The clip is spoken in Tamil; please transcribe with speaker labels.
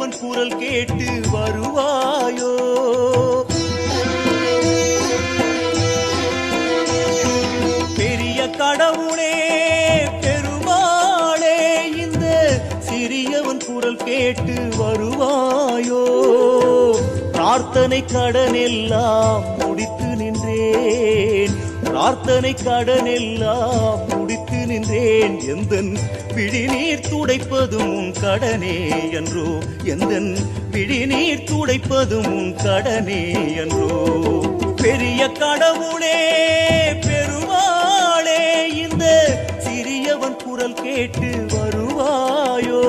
Speaker 1: சிறியவன் குரல் கேட்டு வருவாயோ? பெரிய கடவுளே பெருமாளே, இந்த சிறியவன் குரல் கேட்டு வருவாயோ? பிரார்த்தனை கடனெல்லாம் முடித்து நின்றேன், பிரார்த்தனை கடனெல்லாம் முடித்து நின்றேன். எந்தன் விழிநீர் துடைப்பதும் உன் கடனே என்றோ, எந்தன் விழிநீர் துடைப்பதும் உன் கடனே என்றோ. பெரிய கடவுளே பெருமாளே, இந்த சிறியவன் குரல் கேட்டு வருவாயோ?